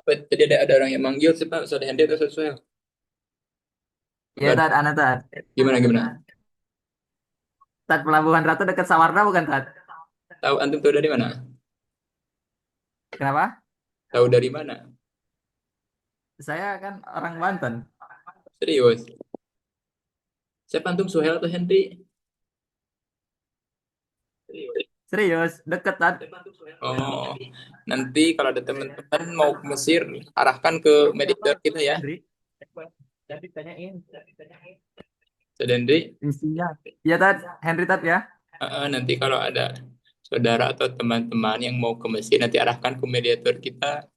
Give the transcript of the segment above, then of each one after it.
Apa tadi ada orang yang manggil sih Pak? Ustaz Hendy atau Ustaz Suhail? Ya, Apa? Tad, Tad. Gimana? Tad, Pelabuhan Ratu dekat Sawarna bukan, Tad? Tahu antum tahu dari mana? Kenapa? Tahu dari mana? Saya kan orang Banten. Serius? Siapa antum Suhail atau Hendy? Serius, deket, Tad. Oh, nanti kalau ada teman-teman mau ke Mesir, arahkan ke mediator kita ya. Hendri, Jadi tanyain. Ustaz Hendy, Isinya. Iya, Tad. Henry, Tad ya. nanti kalau ada saudara atau teman-teman yang mau ke Mesir, nanti arahkan ke mediator kita.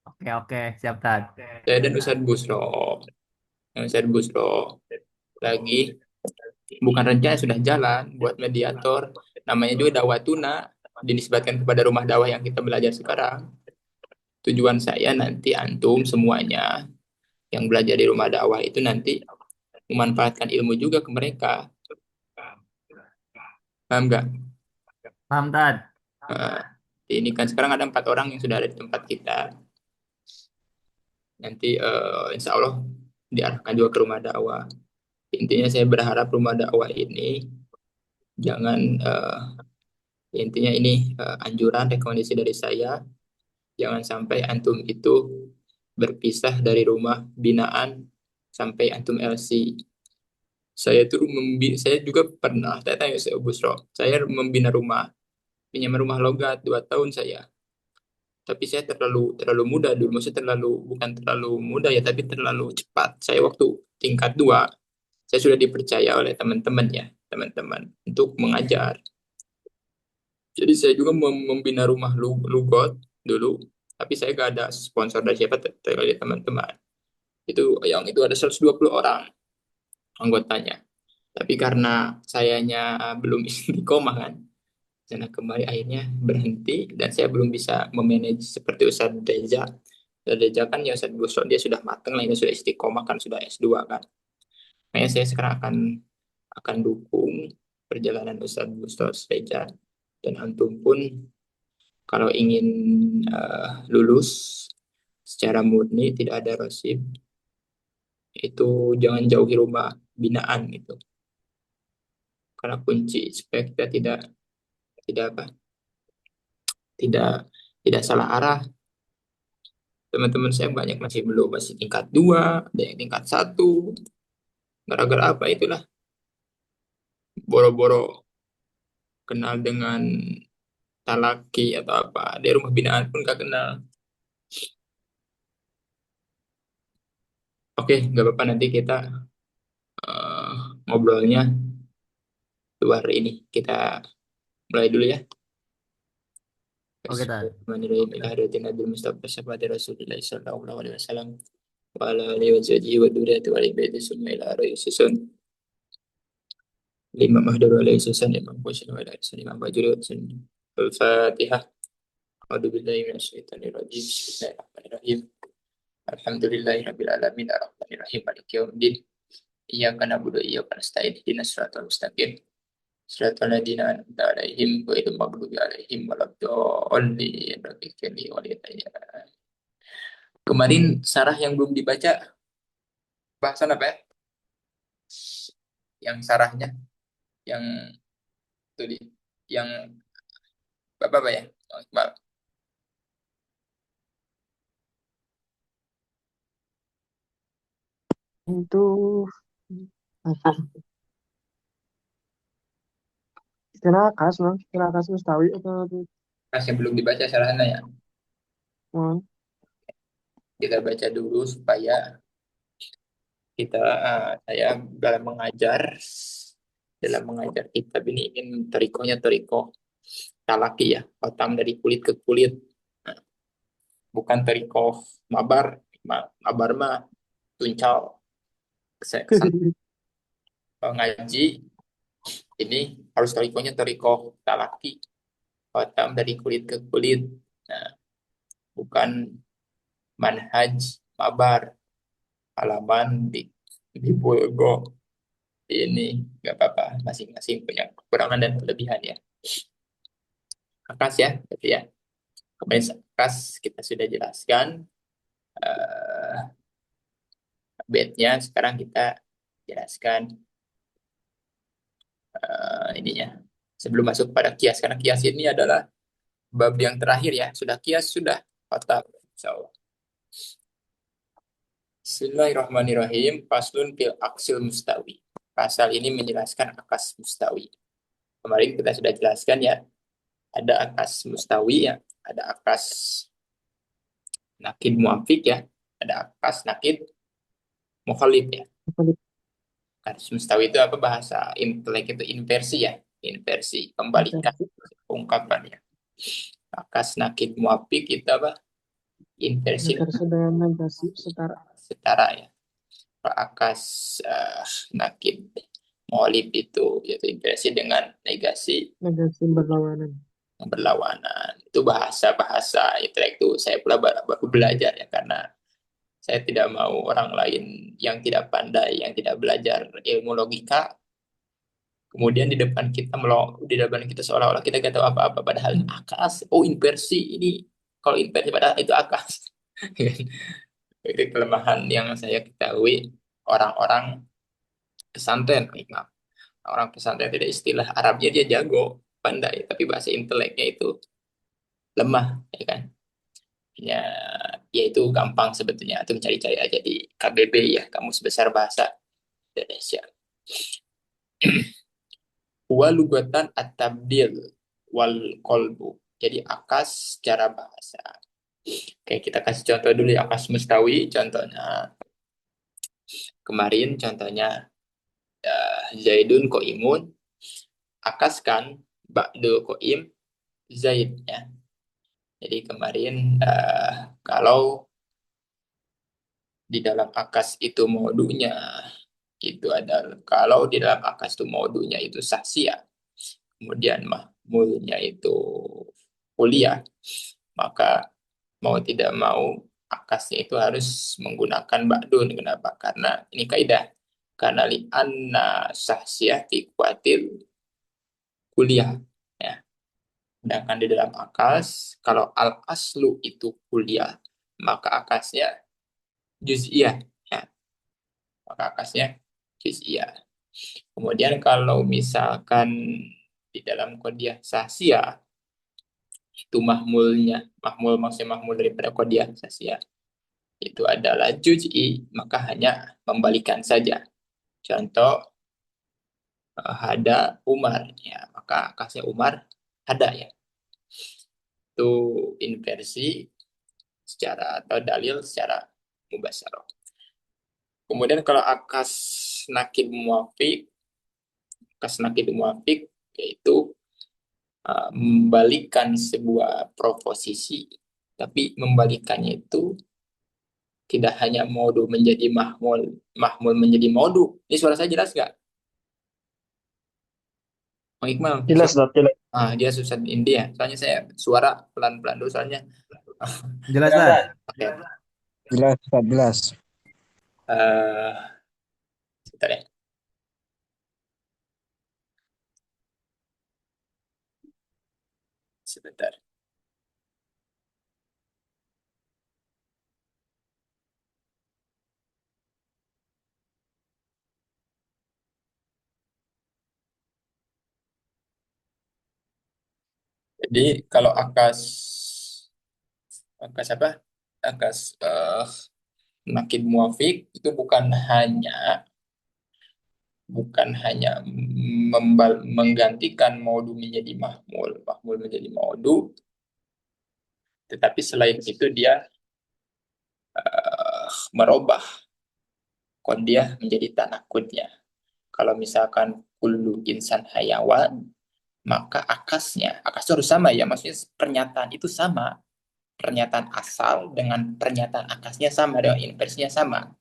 Oke, oke. Siap, Tad. Saya dan Ustadz Busro. Ustadz Busro lagi bukan rencana sudah jalan buat mediator. Namanya juga Dawatuna, dinisbatkan kepada rumah dakwah yang kita belajar sekarang. Tujuan saya nanti antum semuanya yang belajar di rumah dakwah itu nanti memanfaatkan ilmu juga ke mereka. Paham nggak? Paham, Tad. Eh, ini kan sekarang ada 4 orang yang sudah ada di tempat kita. Nanti insya Allah diarahkan juga ke rumah dakwah. Intinya saya berharap rumah dakwah ini jangan intinya ini anjuran rekomendasi dari saya, jangan sampai antum itu berpisah dari rumah binaan sampai antum LC. Saya juga pernah, saya tanya saya Busro, saya membina rumah, pinjam rumah logat 2 tahun saya. Tapi saya terlalu terlalu muda dulu, maksudnya terlalu bukan terlalu muda ya, tapi terlalu cepat. Saya waktu tingkat 2, saya sudah dipercaya oleh teman-teman ya, teman-teman untuk mengajar. Jadi saya juga membina rumah Lugot dulu, tapi saya gak ada sponsor dari siapa dari teman-teman. Itu ada 120 orang anggotanya. Tapi karena sayanya belum istiqomah kan, sana kembali akhirnya berhenti dan saya belum bisa memanage seperti Ustadz Reza. Ustadz Reza kan ya Ustadz Busro dia sudah matang lah, ini sudah istiqomah kan, sudah S2 kan. Makanya saya sekarang akan dukung perjalanan Ustadz Busro Reza dan antum pun kalau ingin lulus secara murni tidak ada rosib itu jangan jauhi rumah binaan gitu karena kunci supaya kita tidak apa tidak tidak salah arah. Teman-teman saya banyak masih tingkat 2, ada yang tingkat 1, gara-gara apa itulah, boro-boro kenal dengan talaki atau apa, di rumah binaan pun gak kenal. Oke, nggak apa-apa, nanti kita eh, ngobrolnya luar ini, kita mulai dulu ya. Oke, Tad. Bismillahirrahmanirrahim. Ila hadratin Nabi Mustafa Syafati Rasulullah sallallahu alaihi wasallam wa ala alihi wa sahbihi wa dzurriyyati wa ali baiti summa ila arwah susun lima mahdaru alaihi susan imam Bushri wa ala alihi imam Bajuri wa sunnah. Al-Fatihah. A'udzu billahi minasyaitonir rajim. Bismillahirrahmanirrahim. Alhamdulillahi rabbil alamin arrahmanir rahim maliki yaumiddin. Iyyaka na'budu wa iyyaka nasta'in ihdinas siratal mustaqim. Siratal ladzina an'amta 'alaihim ghairil maghdubi 'alaihim waladdallin. Rabbil ighfirli wa li Kemarin sarah yang belum dibaca, bahasan apa ya? Yang sarahnya, yang itu yang apa ya? Oh, Iqbal. Itu Tirakas, Bang. Tirakas Mustawi atau Mas yang belum dibaca sarahnya ya. Bang? Kita baca dulu supaya saya dalam mengajar kitab ini ingin terikohnya terikoh talaki ya, otam dari kulit ke kulit. Nah, bukan terikoh mabar, mabar mah tuncal kesan ngaji ini harus tarikohnya tarikoh talaki, khatam dari kulit ke kulit. Nah, bukan manhaj mabar halaman di Bulgo ini, nggak apa-apa, masing-masing punya kekurangan dan kelebihan ya. Akas ya, gitu ya. Kemarin akas kita sudah jelaskan bednya. Sekarang kita jelaskan ininya. Sebelum masuk pada kias, karena kias ini adalah bab yang terakhir ya. Sudah kias, sudah fatal. Insyaallah. Bismillahirrahmanirrahim. Faslun fil aksil mustawi. Pasal ini menjelaskan akas mustawi. Kemarin kita sudah jelaskan ya, ada akas mustawi ya, ada akas nakid muafik ya, ada akas nakid mukhalif ya. Akas mustawi itu apa, bahasa intelek itu inversi ya, inversi, kembalikan ungkapan ya. Akas nakid muafik itu apa? Inversi Negasi dengan negasi setara. setara ya. Akas nakid mukhalif itu yaitu inversi dengan negasi Negasi berlawanan. berlawanan. Itu bahasa-bahasa intelek itu saya pula baru belajar ya, karena saya tidak mau orang lain yang tidak pandai, yang tidak belajar ilmu logika, kemudian di depan kita seolah-olah kita nggak tahu apa-apa, padahal akas, oh inversi ini, kalau inversi padahal itu akas. Itu kelemahan yang saya ketahui orang-orang pesantren. Maaf. Orang pesantren tidak, istilah Arabnya dia jago, pandai, tapi bahasa inteleknya itu lemah, ya kan? Ya, ya itu gampang sebetulnya. Atau mencari-cari aja di KBB ya, Kamus Besar Bahasa Indonesia. Walugatan at-tabdil wal kolbu. Jadi akas secara bahasa. Oke, kita kasih contoh dulu ya, akas mustawi. Contohnya kemarin, contohnya Zaidun koimun. Akas kan ba'du koim Zaid ya. Jadi kemarin kalau di dalam akas itu modunya itu adalah, kalau di dalam akas itu modunya itu sahsia, kemudian mahmulnya itu kuliah, maka mau tidak mau akasnya itu harus menggunakan ba'dun. Kenapa? Karena ini kaidah. Karena li anna sahsia fi kuatil kuliah ya. Sedangkan di dalam akas, kalau al aslu itu kuliah, maka akasnya juz'iyah ya. Maka akasnya juz'iyah. Kemudian kalau misalkan di dalam kodiah sahsia itu mahmul maksudnya mahmul daripada kodiah sahsia itu adalah juz'i, maka hanya membalikan saja. Contoh hada Umar ya, maka akasnya Umar hada ya. Itu inversi secara atau dalil secara mubasyarah. Kemudian kalau akas nakib muafik yaitu membalikan sebuah proposisi, tapi membalikannya itu tidak hanya modu menjadi mahmul, mahmul menjadi modu. Ini suara saya jelas nggak? Bang Iqbal, Jelas, Dot, jelas. dia susah di India. Soalnya saya suara pelan-pelan dulu soalnya. Jelas lah. Oke. Jelas, Ustaz, jelas. Eh, Sebentar ya. Sebentar. Jadi kalau akas apa? Akas nakib muafik itu bukan hanya menggantikan modu menjadi mahmul, mahmul menjadi modu, tetapi selain itu dia merubah kodiah menjadi tanakudnya. Kalau misalkan kullu insan hayawan, maka akas harus sama ya, maksudnya pernyataan itu sama. Pernyataan asal dengan pernyataan akasnya sama, dengan inversinya sama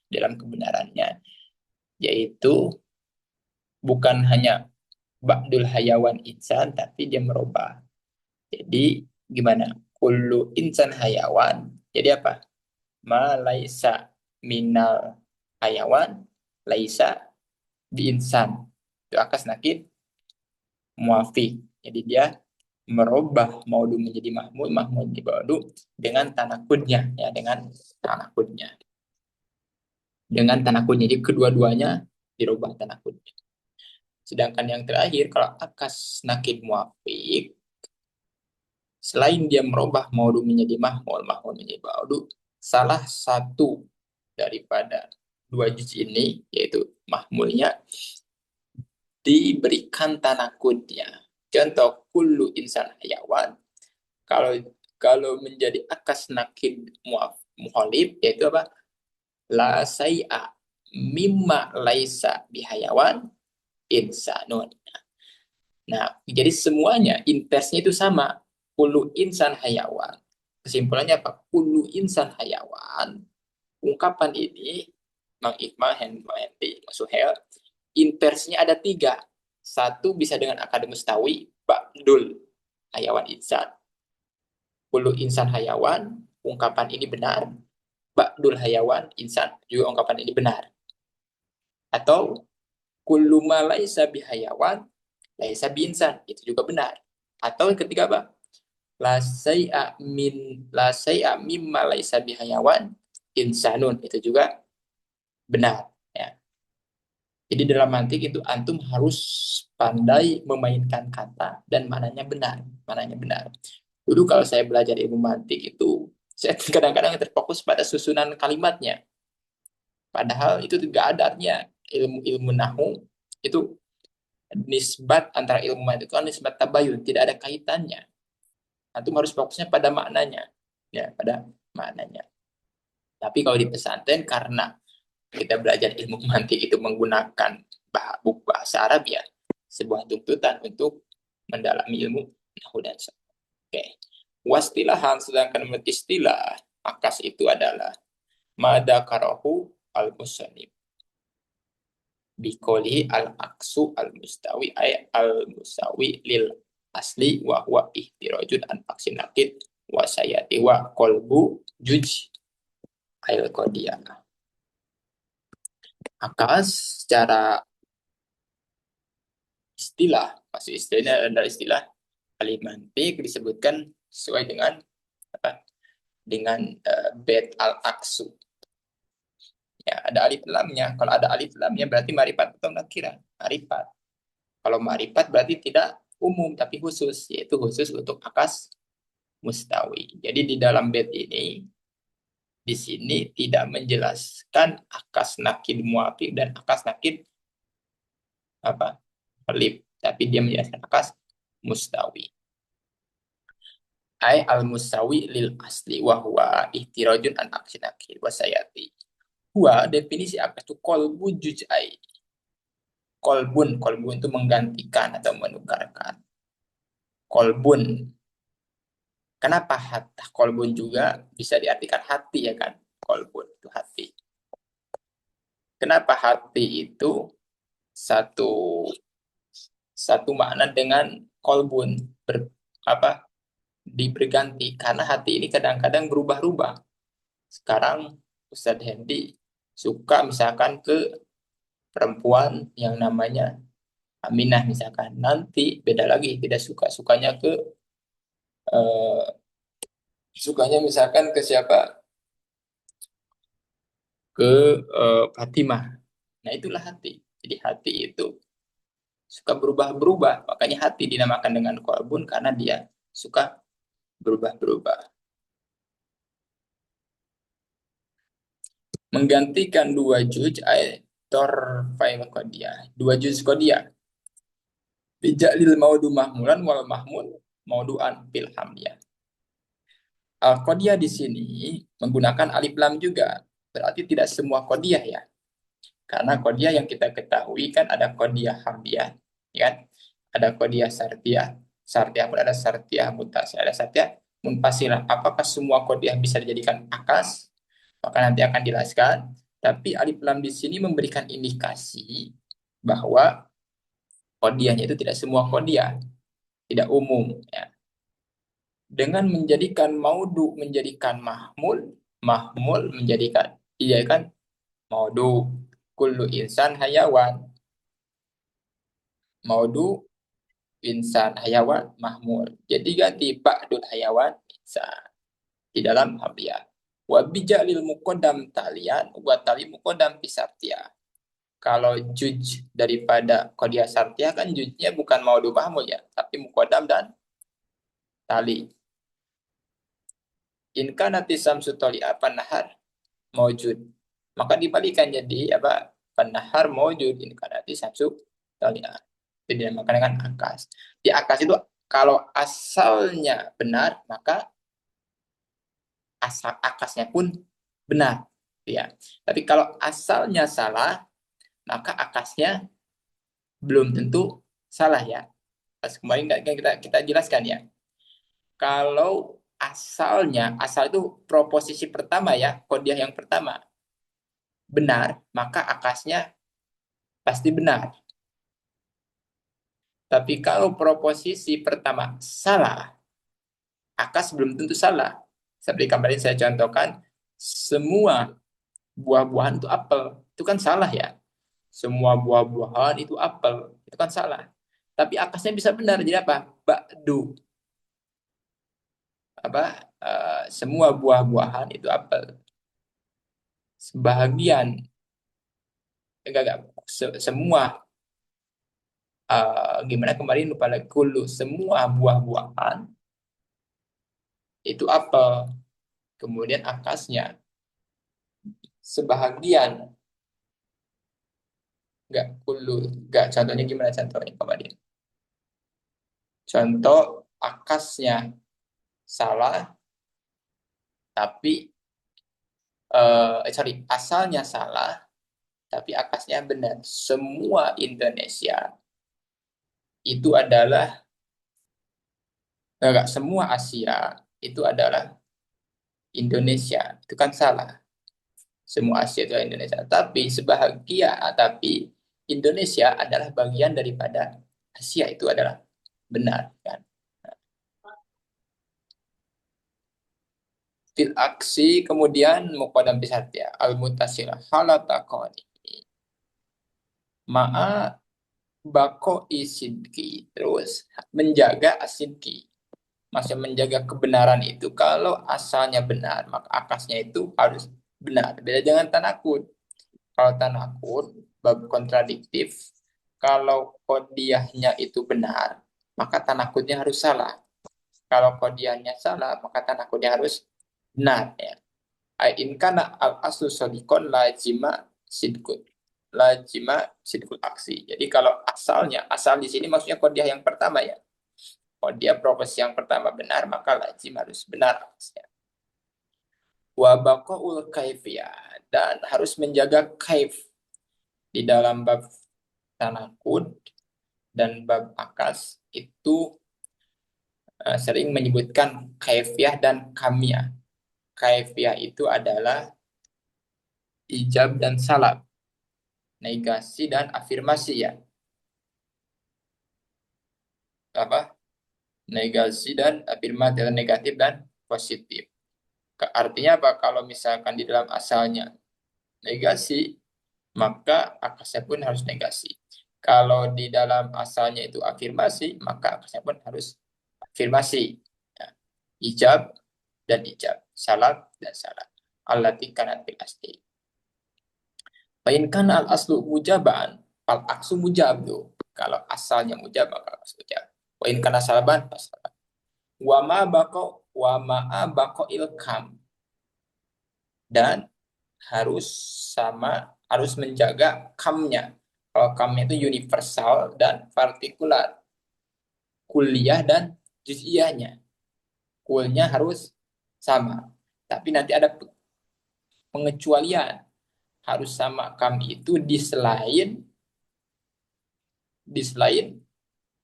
dalam kebenarannya. Yaitu bukan hanya ba'dul hayawan insan, tapi dia merubah. Jadi gimana? Kullu insan hayawan. Jadi apa? Ma laisa minal hayawan, laisa bi insan. Itu akas nakid muafi. Jadi dia merubah maudu menjadi mahmul, mahmul menjadi maudu dengan tanakudnya, ya, dengan tanakudnya. Dengan tanakudnya, jadi kedua-duanya dirubah tanakudnya. Sedangkan yang terakhir, kalau akas nakid muafik, selain dia merubah maudu menjadi mahmul, mahmul menjadi maudu, salah satu daripada dua juz ini, yaitu mahmulnya, diberikan tanakudnya. Contoh, kullu insan hayawan, kalau kalau menjadi akas nakid muhalif, yaitu apa? La say'a mimma laisa bihayawan insanun. Nah, jadi semuanya inversnya itu sama. Kullu insan hayawan. Kesimpulannya apa? Kullu insan hayawan. Ungkapan ini, Mang Iqbal, Hendy, Suhel, inversnya ada 3. Satu bisa dengan akad mustawi, ba'dul hayawan insan. Kullu insan hayawan, ungkapan ini benar. Ba'dul hayawan insan, juga ungkapan ini benar. Atau kullu ma laisa bihayawan laisa binsan, itu juga benar. Atau yang ketiga apa? La say'a mimma laisa bihayawan insanun, itu juga benar, ya. Jadi dalam mantik itu antum harus pandai memainkan kata dan mananya benar, mananya benar. Dulu kalau saya belajar ilmu mantik itu saya kadang-kadang terfokus pada susunan kalimatnya. Padahal itu tidak ada artinya. Ilmu nahu itu nisbat antara ilmu mantik itu kan nisbat tabayun, tidak ada kaitannya. Antum harus fokusnya pada maknanya, ya, pada maknanya. Tapi kalau di pesantren, karena kita belajar ilmu mantik itu menggunakan buku bahasa Arab, ya, sebuah tuntutan untuk mendalami ilmu nahwu dan sarf. Oke. Wastilahan, sedangkan istilah akas itu adalah mada karahu al musannif bikoli al aksu al mustawi ay al musawi lil asli wa huwa ihtirajun an aksin nakid wa sayati wa kolbu juj al qadiyah. Akas secara istilah, maksud istilahnya adalah istilah alimantik, disebutkan sesuai dengan apa? Dengan bet al aksu. Ya, ada alif lamnya. Kalau ada alif lamnya berarti marifat atau nakirah. Marifat. Kalau marifat berarti tidak umum tapi khusus, yaitu khusus untuk akas mustawi. Jadi di dalam bet ini di sini tidak menjelaskan akas nakid muafiq dan akas nakid apa? Alif, tapi dia menjelaskan akas mustawi. Ai al mustawi lil asli wa huwa ihtirajun an aksi nakid wa sayati. Huwa definisi akas itu kolbu juz'ai. Kolbun itu menggantikan atau menukarkan. Kolbun. Kenapa kolbun juga bisa diartikan hati, ya kan? Kolbun itu hati. Kenapa hati itu satu makna dengan kolbun berganti? Karena hati ini kadang-kadang berubah-ubah. Sekarang Ustadz Hendy suka misalkan ke perempuan yang namanya Aminah misalkan, nanti beda lagi, tidak sukanya ke sukanya misalkan ke siapa, ke Fatimah. Nah itulah hati. Jadi hati itu suka berubah-berubah, makanya hati dinamakan dengan kolbun karena dia suka berubah-berubah. Menggantikan dua juz torfail qadiyah, dua juz qadiyah. Bijalil maudu mahmulan wal mahmul mauduan fil hamliyah. Al-qadiyah di sini menggunakan alif lam juga. Berarti tidak semua qadiyah, ya. Karena qadiyah yang kita ketahui kan ada qadiyah hamliyah, ya kan? Ada qadiyah sartiyah. Sartiyah pun ada sartiyah mutasil, ada sartiyah munfasilah. Apakah semua qadiyah bisa dijadikan akas? Maka nanti akan dijelaskan. Tapi alif lam di sini memberikan indikasi bahwa qadiyahnya itu tidak semua qadiyah, tidak umum, ya. Dengan menjadikan maudu menjadikan mahmul, mahmul menjadikan iya kan maudu kullu insan hayawan. Maudu insan hayawan mahmul. Jadi ganti ba'dul hayawan insan di dalam hamzah. Wa bijalil muqaddam talian wa tali muqaddam bisartia. Kalau juj daripada qadiyah sartiyah kan jujnya bukan maudu mahmul ya, tapi muqaddam dan tali. In kana tisamsu tali'a panahar maujud. Maka dibalikan jadi apa? Panahar maujud in kana tisamsu tali'a. Jadi dinamakan dengan akas. Di akas itu kalau asalnya benar, maka asal akasnya pun benar, ya. Tapi kalau asalnya salah, maka akasnya belum tentu salah ya. Pas kemarin kita jelaskan ya. Kalau asalnya, asal itu proposisi pertama ya, qadiyah yang pertama benar, maka akasnya pasti benar. Tapi kalau proposisi pertama salah, akas belum tentu salah. Seperti kemarin saya contohkan, semua buah-buahan itu apel. Itu kan salah ya. Semua buah-buahan itu apel. Itu kan salah. Tapi akasnya bisa benar. Jadi apa? Ba'du. Semua buah-buahan itu apel. Sebahagian. Enggak. Semua. Gimana kemarin lupa lagi. Semua buah-buahan itu apel. Kemudian akasnya sebahagian. Enggak. Contohnya gimana contohnya kemarin? Contoh akasnya salah, tapi asalnya salah, tapi akasnya benar. Semua Indonesia itu adalah semua Asia itu adalah Indonesia. Itu kan salah. Semua Asia itu adalah Indonesia. Tapi Indonesia adalah bagian daripada Asia, itu adalah benar kan. Fil aksi kemudian muqaddam bisartia al mutasila halataqani ma'a bako isidki, terus menjaga asidki, masih menjaga kebenaran itu. Kalau asalnya benar maka akasnya itu harus benar. Beda dengan tanakut. Kalau tanakut bab kontradiktif, kalau qadiyahnya itu benar maka tanakutnya harus salah. Kalau qadiyahnya salah maka tanakutnya harus benar ya. In kana al aslu sodikon lajima sidkun. Lajima sidkul aksi. Jadi kalau asal di sini maksudnya qadiyah yang pertama ya. Qadiyah proposi yang pertama benar, maka lajim harus benar aksnya. Wa baqaul kaifiyah, dan harus menjaga kaif di dalam bab tanakud dan bab akas itu sering menyebutkan kaifiyah dan kamiyah. Kaifiyah itu adalah ijab dan salab, negasi dan afirmasi ya. Negasi dan afirmasi, negatif dan positif. Artinya apa? Kalau misalkan di dalam asalnya negasi, maka akasnya pun harus negasi. Kalau di dalam asalnya itu afirmasi, maka akasnya pun harus afirmasi. Ya. Ijab dan ijab, salab dan salab. Allati kanat bil asli. Fa in kana al aslu mujaban, fal aksu mujab tuh. Kalau asalnya mujab maka aksu mujab. Wa in kana salaban fasalab. Wa ma baqo ilkam, dan harus menjaga kamnya. Kalau kamnya itu universal dan partikular, kuliah dan juz'iyahnya. Kulnya harus sama. Tapi nanti ada pengecualian. Harus sama kam itu di selain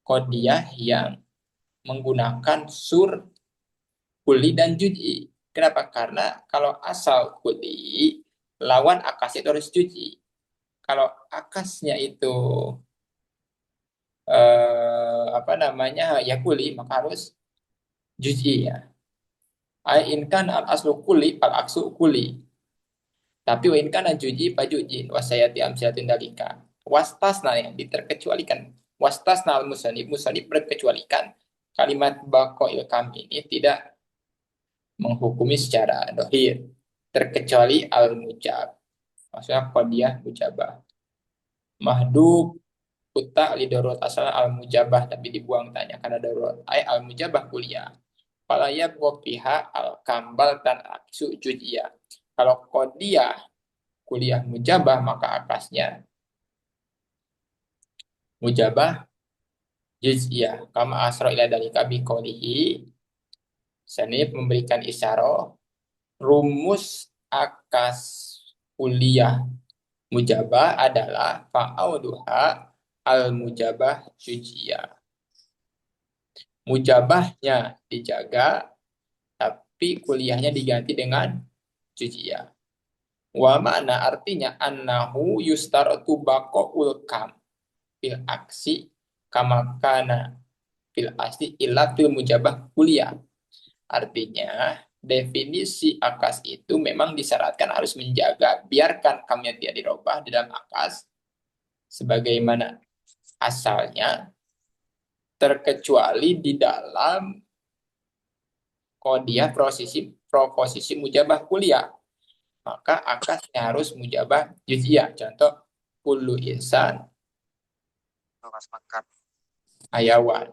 qadiyah yang menggunakan sur, kuli, dan juz'i. Kenapa? Karena kalau asal kuli, lawan akasnya itu harus juz'i. Kalau akasnya itu ya kuli, maka harus juz'i ya. In kana al aslu kuli fal aksu kuli. Tapi wa in kana juz'i fa juz'in wa sayati amsalatin dalika. Wastasna yang diterkecualikan. Wastasna al-musannif, musannif berkecualikan kalimat baqa'il kam ini tidak menghukumi secara dohir, terkecuali al-mujab. Maksudnya qadiyah mujabah. Mahdub uta li darurat asal al-mujabah, tapi dibuang tanya karena darurat. Al-mujabah kuliah. Falaya fiha al-kambal dan aksu jujiyah. Kalau qadiyah kuliah mujabah, maka akasnya mujabah juz'iyah. Kama asra ila dalika biqaulihi, sanif memberikan isyarah rumus akas kuliah mujabah adalah fa'auduha al-mujabah juz'iyah. Mujabahnya dijaga, tapi kuliahnya diganti dengan juz'iyah. Wa makna artinya annahu yustaratu baqaul kam fil aksi kama kana fil asli illa fil mujabah kuliah. Artinya definisi akas itu memang disyaratkan harus menjaga, biarkan kamnya tidak dirubah di dalam akas sebagaimana asalnya, terkecuali di dalam qadiyah proposisi mujabah kuliah. Maka akasnya harus mujabah juz'iyah. Contoh kullu insan hayawan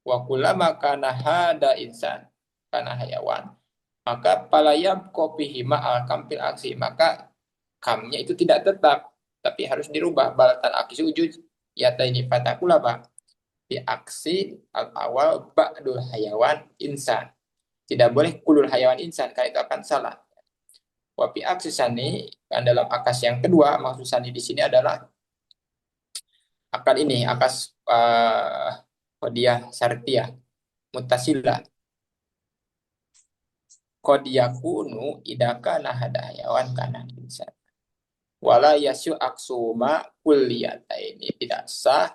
wa kullama kana hada insan kana hayawan, maka palayab kopihima al kampil aksi, maka kamnya itu tidak tetap tapi harus dirubah. Balatan aksi wujud yata ini fatakula ba di aksi al awal ba'dul hayawan insan, tidak boleh kulul hayawan insan karena itu akan salah. Wapi aksi sani, kan dalam akas yang kedua, maksud sani di sini adalah akan ini akas qadiyah syartiyah muttasilah. Qad yakunu idaka nahada hayawan kana insan. Wala yasyu aksuma kulliyata, ini tidak sah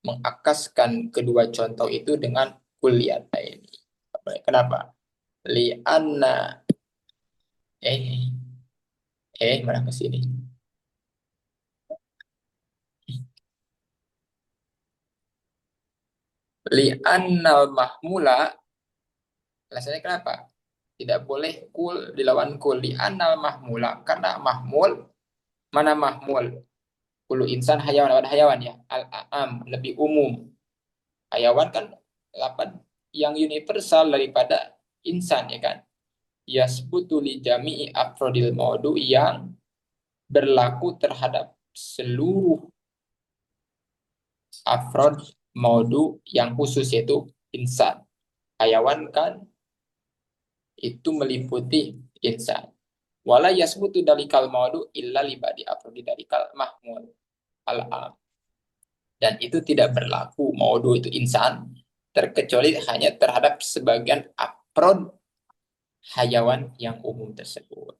mengakaskan kedua contoh itu dengan kulliyata ini. Kenapa? Li'anna mana ke sini? Li'annal mahmula, alasannya kenapa? Tidak boleh kul dilawan kul. Li'annal mahmula, karena mahmul, mana mahmul? Kulu insan hayawan, ada hayawan ya. Al-a'am, lebih umum. Hayawan kan lapan yang universal daripada insan ya kan. Yasbutu li jami'i afrodil maudu, yang berlaku terhadap seluruh afrod maudu yang khusus, yaitu insan. Hayawan kan itu meliputi insan. Wala yasbutu dalikal maudu illa libadi afrodi dalikal mahmul al-am. Dan itu tidak berlaku maudu itu insan, terkecuali hanya terhadap sebagian afrod hayawan yang umum tersebut.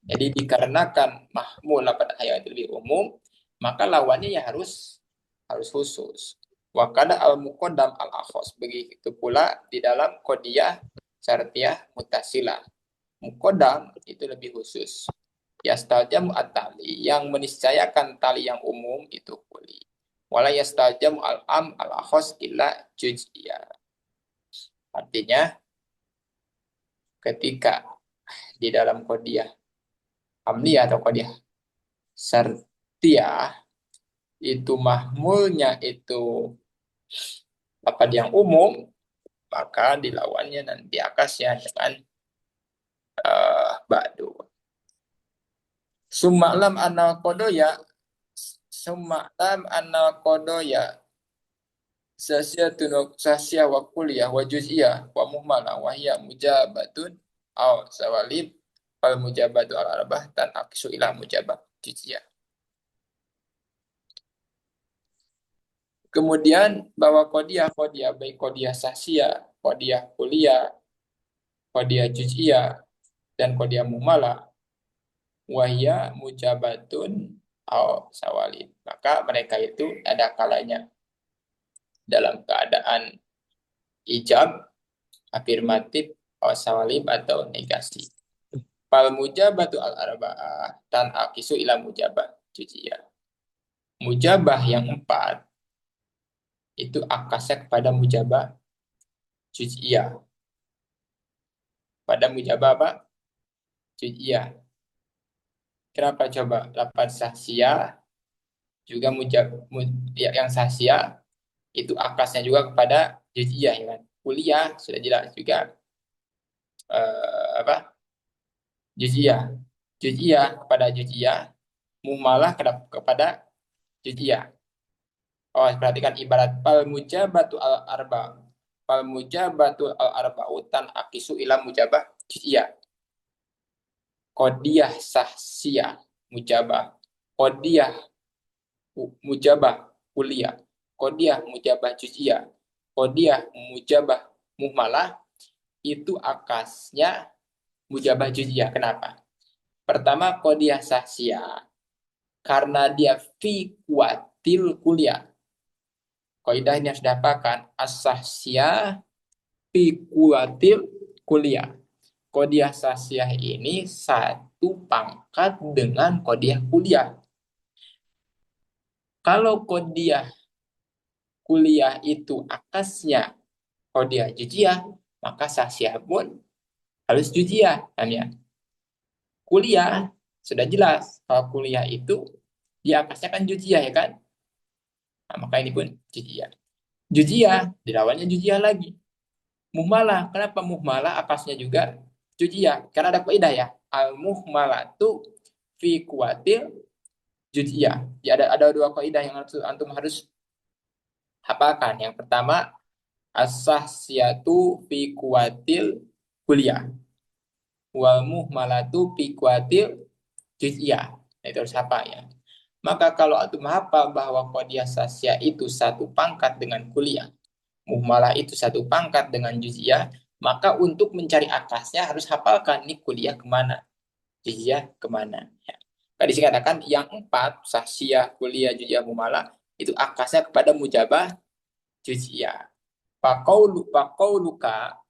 Jadi dikarenakan mahmul pada hayawan itu lebih umum, maka lawannya ya harus khusus. Wa kada al-muqaddam al-akhos. Begitu pula di dalam qadiyah syartiyah muttasilah. Muqaddam itu lebih khusus. Yastajam at-tali, yang meniscayakan tali yang umum itu kuli. Wala yastajam al-am al-akhos illa juz'iyah. Artinya ketika di dalam qadiyah amliyah atau qadiyah syartiyah itu mahmulnya itu apa yang umum, maka dilawannya nanti akasnya dengan ba'du. Suma'lam anal kodoya, suma'lam anal kodoya sasya wa kuliah wa juz'iyah wa muhmalah wa hiya mujabatun aw sawalib fal mujabatu al arbah dan aksu ila mujabah juz'iyah. Kemudian bahwa qadiyah baik qadiyah sasya, qadiyah kuliah, qadiyah juz'iyah dan qadiyah muhmalah wahya mujabatun aw sawalib, maka mereka itu ada kalanya dalam keadaan ijab, afirmatif, aw sawalib atau negasi. Fal mujabatu al arba'ah dan akisu ila mujabah juz'iyah. Mujabah yang 4 itu akasnya kepada mujabah juz'iyah. Pada mujabah apa? Juz'iyah. Kenapa coba? Lafaz sahsiyah juga yang sahsiyah itu akasnya juga kepada juz'iyah ya kan. Kuliah sudah jelas juga apa? Juz'iyah. Juz'iyah kepada juz'iyah, mumalah kepada juz'iyah. Oh, perhatikan ibarat pal mujabatu al arba. Pal mujabatu al arba'u tan akisu ila mujabah juz'iyah. Qodiyah sahsiyah mujabah. Qodiyah mujabah kuliah. Qodiyah mujabah juz'iyah. Qodiyah mujabah muhmalah itu akasnya mujabah juz'iyah. Kenapa? Pertama qodiyah sahsiyah karena dia fi kuatil kuliah. Kaidah ini harus dihafalkan. As-sahsiyah fi kuatil kuliah. Qodiyah sahsiyah ini satu pangkat dengan qodiyah kuliah. Kalau qodiyah kuliah itu akasnya qodiyah juz'iyah, maka sahsiyah pun harus juz'iyah. Kan ya? Kuliah sudah jelas kalau kuliah itu dia akasnya kan juz'iyah ya kan? Nah, maka ini pun juz'iyah. Juz'iyah dilawannya juz'iyah lagi. Muhmalah, kenapa muhmalah akasnya juga juz'iyah? Karena ada kaidah ya. Al muhmalatu fi kuatil juz'iyah. Ya, ada dua kaidah yang antum harus hafalkan. Yang pertama as-sahsiyatu fi kuatil kuliah. Wal muhmalatu fi kuatil juz'iyah. Itu harus hafal ya. Maka kalau antum hafal bahwa qodiyah sahsiyah itu satu pangkat dengan kuliah, muhmalah itu satu pangkat dengan juz'iyah, maka untuk mencari akasnya harus hafalkan nih kuliah kemana, juz'iyah kemana. Ya. Tadi dikatakan yang 4, sahsiyah, kuliah, juz'iyah, muhmalah, itu akasnya kepada mujabah juz'iyah. Faqauluka,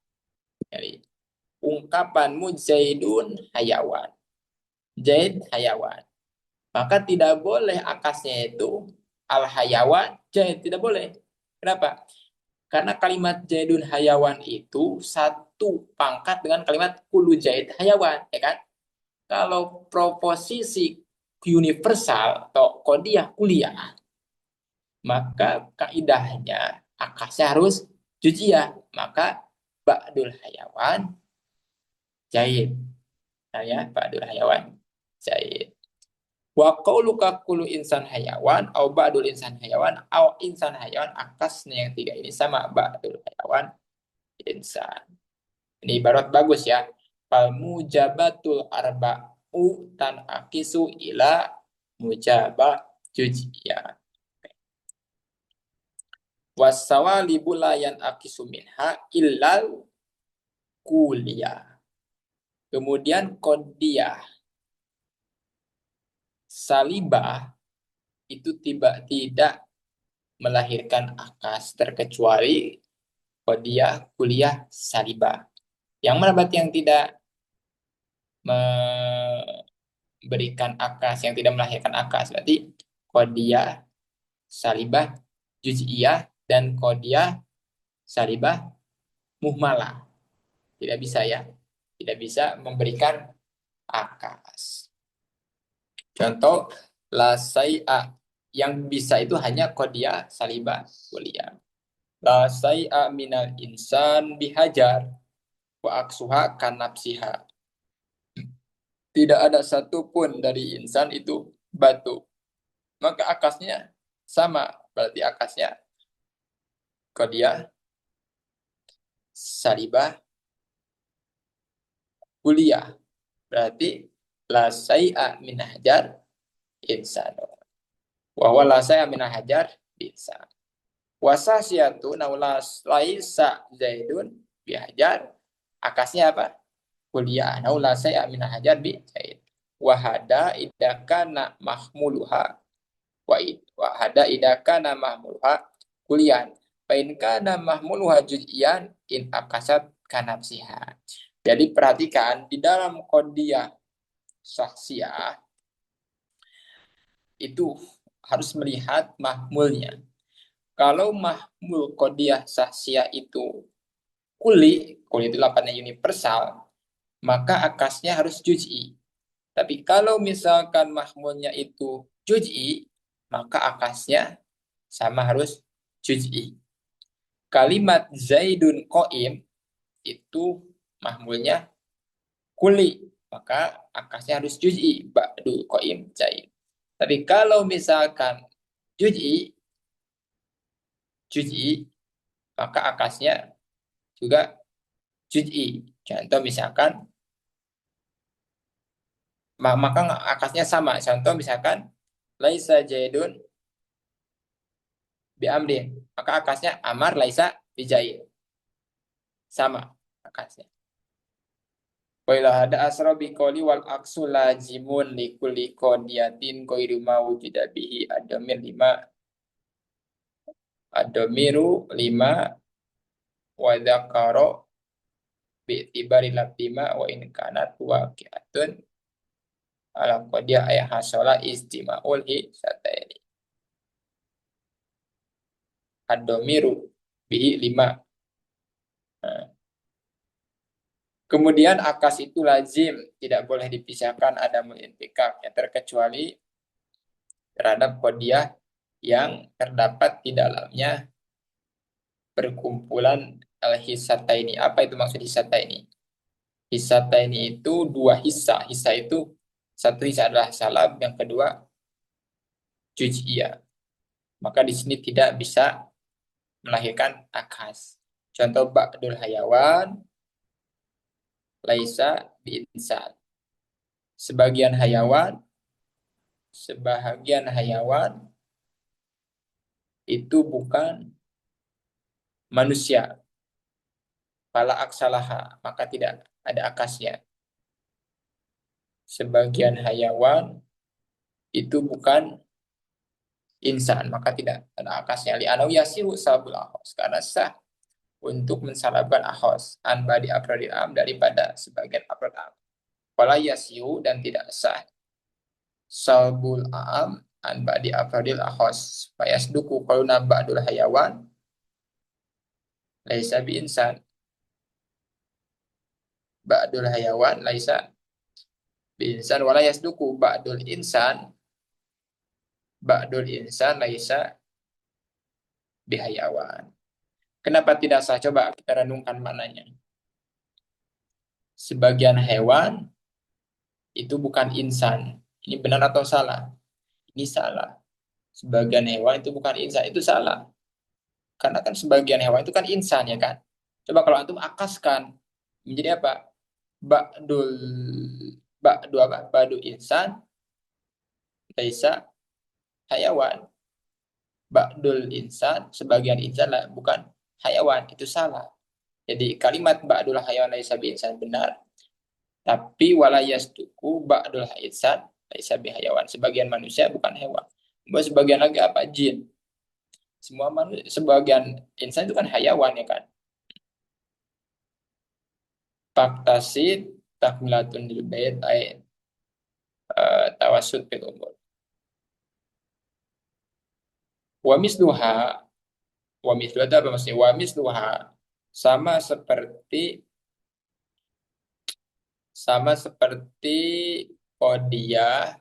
jadi ungkapanmu Zaidun hayawan. Zaid hayawan. Maka tidak boleh akasnya itu al-hayawan, Zaid. Tidak boleh. Kenapa? Karena kalimat Zaidun hayawan itu satu pangkat dengan kalimat kulu Zaid hayawan. Ya kan? Kalau proposisi universal atau qodiyah kuliah, maka kaidahnya akasnya harus juz'iyah. Maka ba'dul hayawan Zaid. Nah ya, ba'dul hayawan Zaid. Wa qauluka kullu insan hayawan au ba'dul insan hayawan au insan hayawan akasnya yang tiga ini sama ba'dul hayawan insan. Ini ibarat bagus ya. Fal mujabatul arba'u tan akisu ila mujabah juz'iyah. Wasawalibu la yan akisu minha illal kuliah. Kemudian qodiyah salibah itu tidak melahirkan akas terkecuali qodiyah kuliah salibah. Yang mana berarti yang tidak memberikan akas, yang tidak melahirkan akas? Berarti qodiyah salibah juz'iyah dan qodiyah salibah muhmalah. Tidak bisa ya. Tidak bisa memberikan akas. Contoh la sai'a, yang bisa itu hanya qodiyah salibah kuliah. La sai'a minal insan bihajar wa aksuha kanapsiha. Tidak ada satupun dari insan itu batu. Maka akasnya sama. Berarti akasnya qodiyah salibah kuliah. Berarti la sai'a min hajar insan. Wa huwa la sai'a min hajar insan. Wasasiyatu naulas laisa zaidun bihajar. Akasnya apa? Kuliah. Naula saya min hajar bi zaid. Wahada idakana mahmuluha. Wahada idakana mahmuluha kuliah. Pain kana mahmuluha juz'iyan in akasat kanapsiha. Jadi perhatikan di dalam qodiyah sahsiyah itu harus melihat mahmulnya. Kalau mahmul qadiyah sahsiah itu kuli itu lapannya universal, maka akasnya harus juz'i. Tapi kalau misalkan mahmulnya itu juz'i, maka akasnya sama harus juz'i. Kalimat Zaidun Qaim itu mahmulnya kuli, maka akasnya harus juz'i, ba'du Qaim Zaid. Tapi kalau misalkan juz'i, maka akasnya juga juz'i. Contoh misalkan, maka akasnya sama. Contoh misalkan, laisa Zaidun bi amrin, maka akasnya amar laisa bi Zaid. Sama akasnya. Wailah ada asra bi qoli wal aksu lazimun li kulli qadiyatin ghairu mawjuda bihi adomiru lima wa dzakara bi tibari labdima wa in kanat waqi'atun ala qadiyah ayah hasala istima'ul hi satayni adomiru bihi lima. Nah, kemudian akas itu lazim, tidak boleh dipisahkan ada intikak, ya terkecuali terhadap qadiyah yang terdapat di dalamnya perkumpulan al-hisataini. Apa itu maksud hisataini? Hisataini itu dua hissa. Hissa itu satu hissa adalah salab, yang kedua juz'iyah. Maka di sini tidak bisa melahirkan akas. Contoh ba'dul hayawan laisa biinsan. Sebahagian hayawan itu bukan manusia. Fala aksalaha, maka tidak ada akasnya. Sebagian hayawan itu bukan insan, maka tidak ada akasnya. Li'anau yasiru sabul ahos, karena sah untuk mensalabkan ahos an badi afrodil am daripada sebagian afrod am. Fala yasiru, dan tidak sah salbul am an badi afrodil ahos. Fayasduku qaluna ba'dul hayawan laisa bi insan. Ba'dul hayawan laisa bi insan wala yasduku ba'dul insan laisa bi hayawan. Kenapa tidak sah? Coba kita renungkan maknanya. Sebagian hewan itu bukan insan. Ini benar atau salah? Ini salah. Sebagian hewan itu bukan insan, itu salah. Karena kan sebagian hewan itu kan insan, ya kan? Coba kalau antum akaskan menjadi apa? Ba'dul ba'du insan laisa hayawan. Ba'dul insan, sebagian insan lah, bukan hayawan, itu salah. Jadi kalimat ba'dul hayawan laisa bi insan benar, tapi walayastuku ba'dul insan laisa bi hayawan. Sebagian manusia bukan hewan. Sebagian lagi apa? Jin. Semua manusia, sebagian insan itu kan hayawan, ya kan? Faktasid takmilatun lil bait ay tawassut fil umur. Wa misluha, wa misluha itu apa maksudnya? Wa misluha, sama seperti qadiyah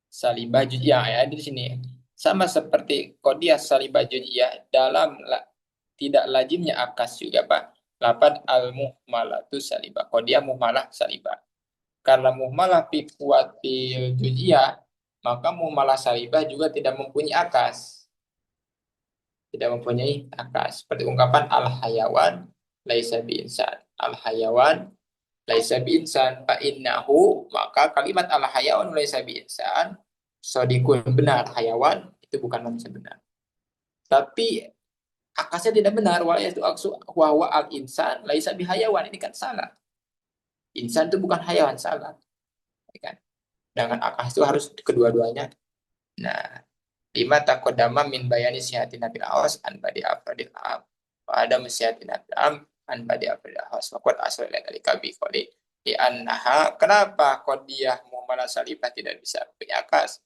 salibah juz'iyah, ya di sini. Sama seperti qadiyah salibah juz'iyah dalam tidak lazimnya akas juga, Pak. Lapan al-muhmalatu salibah. Qadiyah muhmalah salibah. Karena muhmalah fi kuwatil juz'iyah, maka muhmalah salibah juga tidak mempunyai akas. Tidak mempunyai akas. Seperti ungkapan al-hayawan laisa bi insan. Al-hayawan laisa bi insan fa innahu, maka kalimat al-hayawan laisa bi insan sodikun, benar, hayawan itu bukan manusia benar. Tapi akasnya tidak benar, wala itu aksu wa al insan laisa bi hayawan, ini kan salah. Insan itu bukan hayawan, salah. Ya kan? Dengan akas itu harus kedua-duanya. Nah, lima takodama min bayani sihatin nabil awas an badi afradil am. Ada mesihatin nabil am an badi afradil awas. Wakot asal dari kabi koli di annaha. Kenapa qadiyah muhmalah salibah tidak bisa punya akas?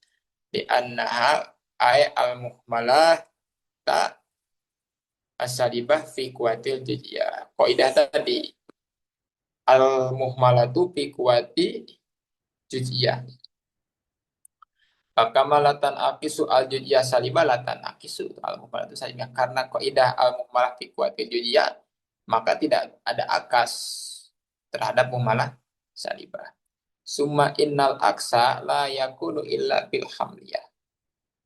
Di annaha ay al muhmalah ta as-salibah fi kuwatil juz'iyah. Kaidah tadi al-muhmalatu fi kuwati juz'iyah. Kamalatan akisu al-juz'iyah salibah latan akisu al-muhmalatu salibah. Karena kaidah al-muhmalah fi kuwatil juz'iyah, maka tidak ada akas terhadap muhmalah salibah. Summa innal aksa la yakunu illa bil hamliyah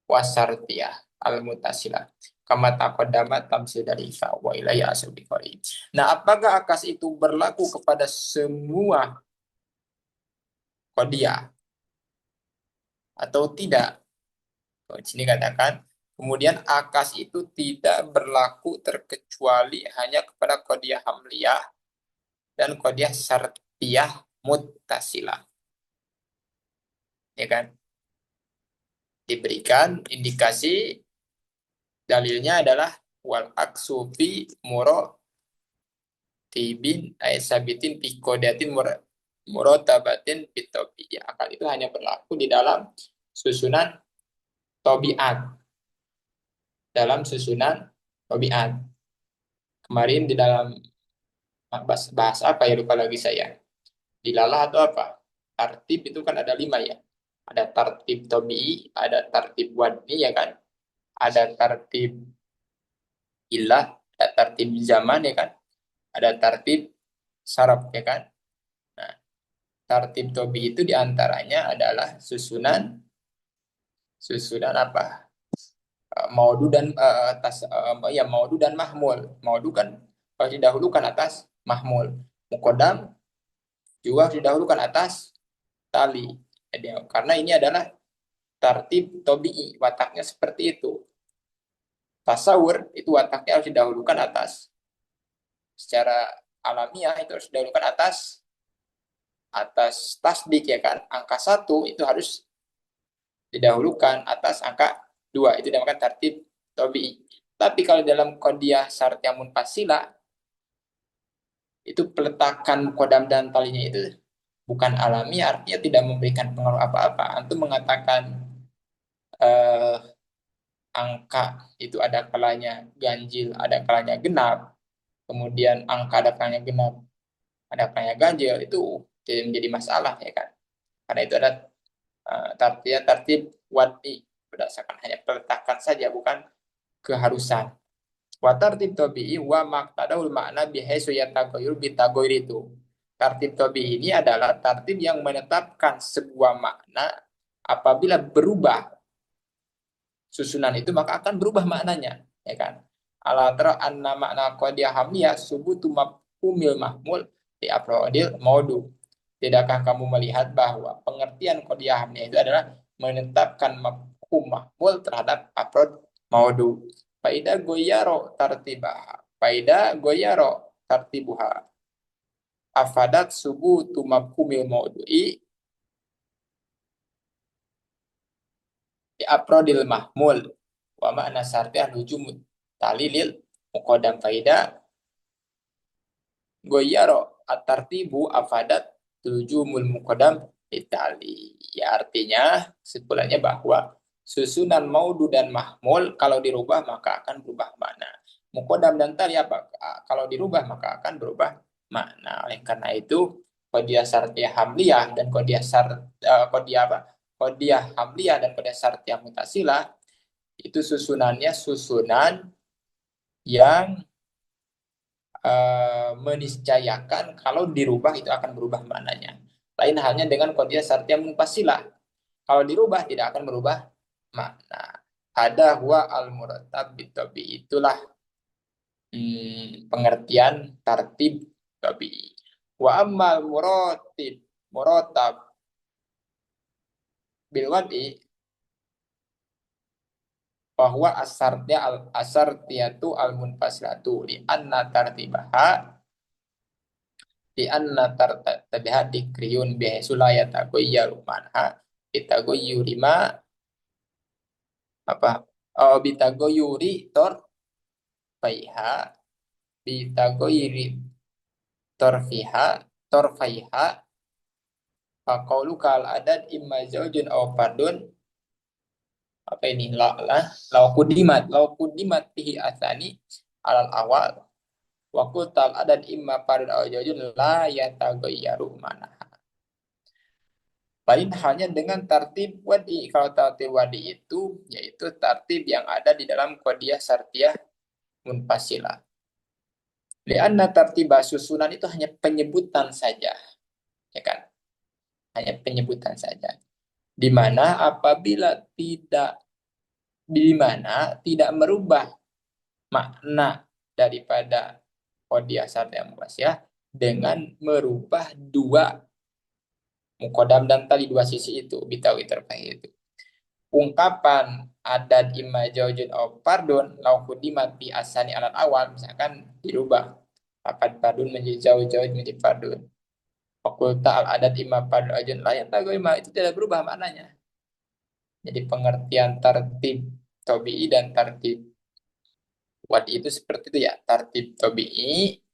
wasartiyah al-mutasilah. Kama taqaddama tamsil dari fa wa ilayya asbi qari. Nah, apakah akas itu berlaku kepada semua qadiyah atau tidak? Di sini katakan, kemudian akas itu tidak berlaku terkecuali hanya kepada qadiyah hamliyah dan qadiyah sartiyah muttasilah. Ya kan? Diberikan indikasi dalilnya adalah wal aksu fi muratibin ay sabitin fi qadatin muratabatin fi tabi'iyah. Akal itu hanya berlaku di dalam susunan tabiat. Dalam susunan tabiat. Kemarin di dalam bahas apa ya, lupa lagi saya. Dilalah atau apa? Tartib itu kan ada 5 ya. Ada tartib tabi'i, ada tartib wadni ya kan? Ada tartib ilah, ada tartib zaman ya kan? Ada tartib saraf ya kan? Nah, tartib tobi itu diantaranya adalah susunan apa? Maudu dan maudu dan mahmul. Maudu kan harus didahulukan atas mahmul. Mukodam juga harus didahulukan atas tali. Jadi, karena ini adalah tartib tobi'i, wataknya seperti itu. Tasawur itu wataknya harus didahulukan atas, secara alamiah itu harus didahulukan atas tasdik ya kan. Angka 1 itu harus didahulukan atas angka 2. Itu dinamakan tartib tabi'i. Tapi kalau dalam qadiyah syartiyah munfasilah, itu peletakan kodam dan talinya itu bukan alami, artinya tidak memberikan pengaruh apa-apa. Antum mengatakan angka itu ada kalanya ganjil, ada kalanya genap, kemudian angka ada kalanya genap, ada kalanya ganjil, itu tidak menjadi masalah ya kan. Karena itu ada tartib wadi, berdasarkan hanya peletakan saja, bukan keharusan. Wa tartib tabi'i wa maqtadaul makna bihaisu yataghayyur bitaghayyur itu. Tartib tabi'i ini adalah tartib yang menetapkan sebuah makna apabila berubah susunan itu, maka akan berubah maknanya, ya kan? Ala tara anna makna qadiyah hamiyah subutu mafhumil mahmul di afrodil maudu. Tidakkah kamu melihat bahwa pengertian qadiyah hamiyah itu adalah menetapkan mafhum mahmul terhadap afrod maudu. Faida goyaro tartibah. Faida goyaro tartibuha. Afadat subutu mafhumil maudu'i di afrodil mahmul. Wa ma'na sartiyah lujumut talilil muqaddam faida goyaro at-tartibu afadat lujumul muqaddam itali. Ya, artinya kesimpulannya bahwa susunan maudu dan mahmul kalau dirubah maka akan berubah makna. Muqaddam dan tali apa? Kalau dirubah maka akan berubah makna. Oleh karena itu qadiyah syartiyah hamliyah dan qadiyah hamliyah dan qadiyah syartiyah mutasilah itu susunannya susunan yang meniscayakan kalau dirubah itu akan berubah maknanya. Lain halnya dengan qadiyah syartiyah munfasilah. Kalau dirubah tidak akan berubah makna. Ada huwa al-murattab bitabi, itulah pengertian tartib tabi. Wa ammal murattab bil wadi bahwa asartiyatu al-munfasilatu li anna tartibaha dikriyun bihaitsu la yataghayyaru manha bitaghayyuri ma apa bitaghayyuri torfaiha bitaghayyuri torfaiha faqaulu kal adad imma zaujun aw fardun apa ini lau kudimat fihi asani alal awal wa tal adan imma farid aw jawjun la yataghayyaru mana. Lain halnya dengan tartib wadi. Kalau tartib wadi itu yaitu tartib yang ada di dalam qadiyah syartiyah munfasilah. Lianna tartibah susunan itu hanya penyebutan saja, ya kan? Hanya penyebutan saja. Di mana tidak merubah makna daripada qadiyah syartiyah munfasilah dengan merubah dua muqaddam dan tali, dua sisi itu bitawi terkait itu. Ungkapan adat imma jaujun au pardun lau kudimat bi asani alat awal, misalkan dirubah akan pardun menjadi jauh-jauh menjadi pardun. Fakulta al adat imma pardun ajun layak tagoima, itu tidak berubah maknanya. Jadi pengertian tertib tobi'i dan tertib wadi itu seperti itu ya. Tertib tobi'i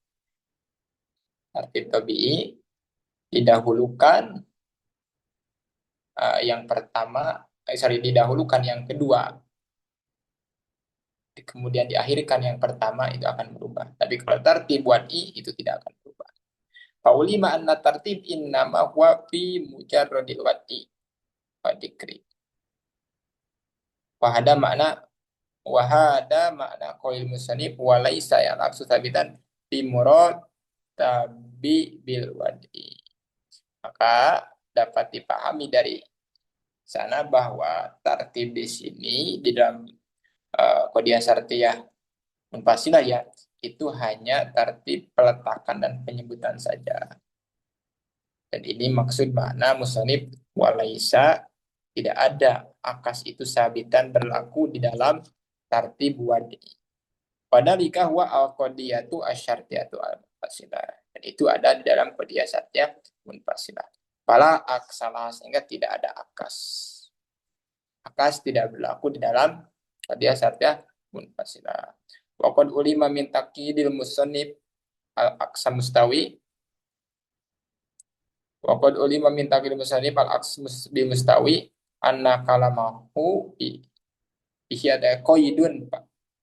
didahulukan yang pertama, didahulukan yang kedua, kemudian diakhirkan yang pertama, itu akan berubah. Tapi kalau tartib wadi itu tidak akan berubah. Faulima anna tartib innama huwa fi mujarradil wadi wa dikri. Wahada makna qaul musannif wa laisa yalaqsu sabitan fi murad tabi bil wadi. Maka dapat dipahami dari sana bahwa tartib di sini di dalam qadiyah syartiyah munfasilah ya, itu hanya tertib peletakan dan penyebutan saja. Dan ini maksud makna musannif walaisa, tidak ada akas itu sabitan berlaku di dalam tertib wadi. Padahal huwa al-qadiyatu asyartiyatu al-munfasilah. Dan itu ada di dalam qadiyah syartiyah munfasilah. Fala aksalah, sehingga tidak ada akas. Akas tidak berlaku di dalam qadiyah syartiyah munfasilah. Wa qad ulima min taqyidil musannif al-aqsa mustawi. Wa qad ulima min taqyidil musannif al-aqsa mustawi anna kalamahu ihyada qaidun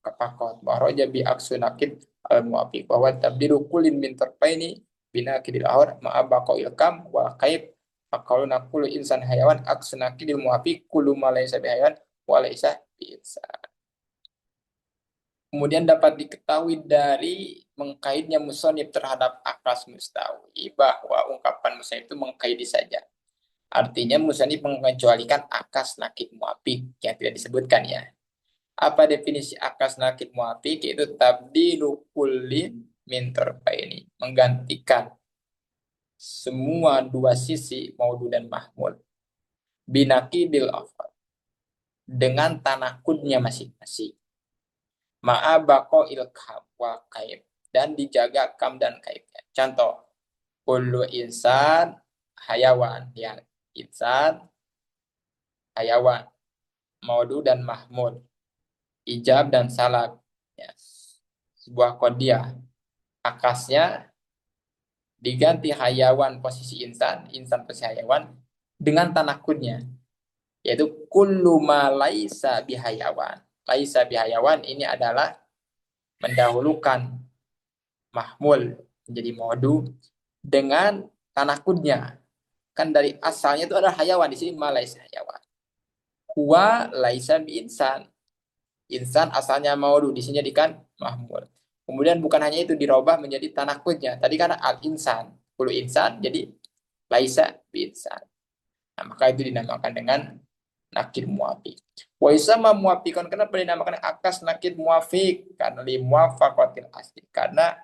kapakot wa raja bi aqsu naqid al-muwafiq wa wa tabdilu kullin min tarfaini binaqidil ahur ma'a baqa'il kam wa qaib aqaluna kullu insan hayawan aqsu naqidil muwafiq kullu ma laysa bihayawan wa laysa bi insan. Kemudian dapat diketahui dari mengkaidnya musannif terhadap akas mustawi bahwa ungkapan musannif itu mengkaidi saja. Artinya musannif mengecualikan akas nakid muafik yang tidak disebutkan ya. Apa definisi akas nakid muafik? Itu tabdilu kullin min tarfaini, menggantikan semua dua sisi maudhu dan mahmud binaqidil afal, dengan tanakudnya masing-masing. Ma'a baqa'il kam wa kaib, dan dijaga kam dan kaibnya. Contoh, kullu insan hayawan, ya, insan hayawan, maudu dan mahmud, ijab dan salab, ya. Sebuah qadiyah, akasnya diganti hayawan posisi insan posisi hayawan dengan tanakudnya, yaitu kullu ma laisa bihayawan. Laisa bihayawan ini adalah mendahulukan mahmul menjadi maudu dengan tanakudnya. Kan dari asalnya itu adalah hayawan, di sini ma laisa hayawan. Huwa laisa bi insan. Insan asalnya maudu, di sini jadikan mahmul. Kemudian bukan hanya itu, dirubah menjadi tanakudnya. Tadi kan al-insan, kullu insan, jadi laisa bi insan. Nah, maka itu dinamakan dengan nakid muwafiq. Wa isama muwafiqan, kenapa dinamakan akas nakid muwafiq? Karena li muwafaqatil asli, karena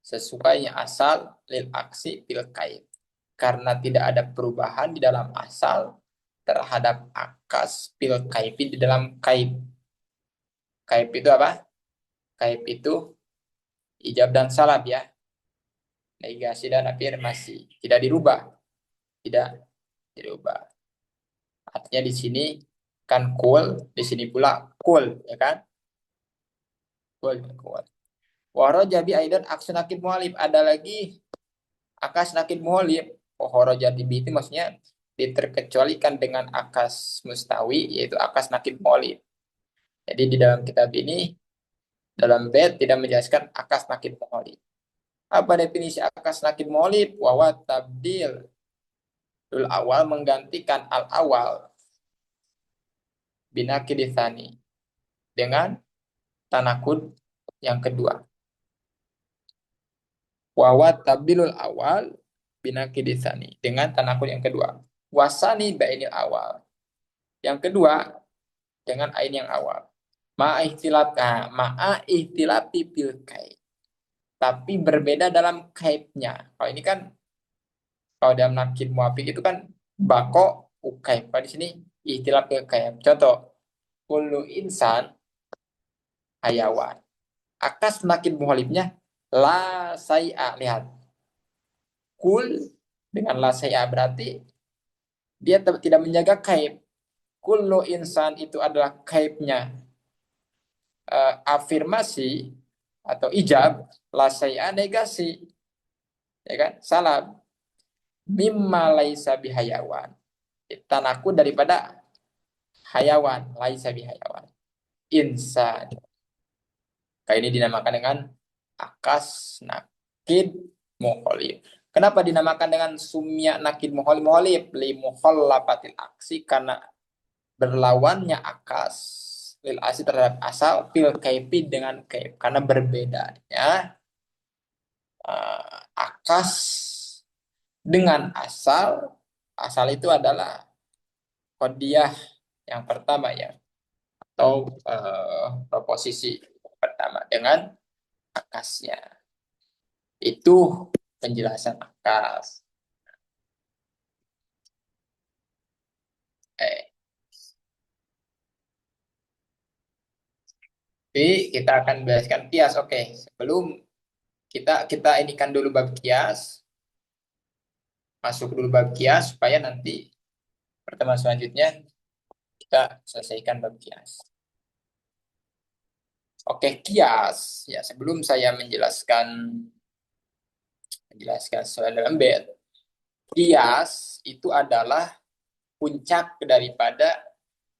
sesuainya asal lil aksi bil kaib. Karena tidak ada perubahan di dalam asal terhadap akas bil kaib di dalam kaib. Kaib itu apa? Kaib itu ijab dan salab ya. Negasi dan afirmasi tidak dirubah. Tidak dirubah. Artinya di sini kan kul, di sini pula kul, ya kan? Kul. Waraja bi aidan aksun nakid muhalif, ada lagi akas nakid muhalif. Waraja bi itu maksudnya diterkecualikan dengan akas mustawi, yaitu akas nakib maulid. Jadi di dalam kitab ini, dalam bait tidak menjelaskan akas nakib maulid. Apa definisi akas nakib maulid? Wawa tabdil dul awal, menggantikan al awal binakid tsani dengan tanakud yang kedua. Wawa tabdilul awal binakid tsani dengan tanakud yang kedua. Wasani bainil awal. Yang kedua dengan ain yang awal. Ma'a ihtilafi bil kai. Tapi berbeda dalam kaibnya. Kalau ini kan, kalau dalam nakid muafik itu kan bako ukaib. Kalau di sini ihtilaf bil kai. Contoh, kullu insan hayawan. Akas nakid muhalifnya la say'a. Lihat. Kul dengan la say'a berarti dia tidak menjaga kaib. Kullu insan itu adalah kaibnya. Afirmasi atau ijab, la say'a negasi, ya kan, salam, mimma laisa bihayawan, tanaku daripada hayawan, laisa bihayawan, insan. Kayak ini dinamakan dengan akas nakid muholib. Kenapa dinamakan dengan sumya nakid muholib? Li muhollapatil aksi, karena berlawannya akas lil asli terhadap asal, fil kaifi dengan kaif, karena berbedanya akas dengan asal. Asal itu adalah qadiyah yang pertama ya, atau proposisi pertama dengan akasnya. Itu penjelasan akas. Jadi kita akan bahaskan kias. Oke, sebelum kita inikan dulu bab kias, masuk dulu bab kias supaya nanti pertemuan selanjutnya kita selesaikan bab kias. Oke, kias ya, sebelum saya menjelaskan soal dalam bait, kias itu adalah puncak daripada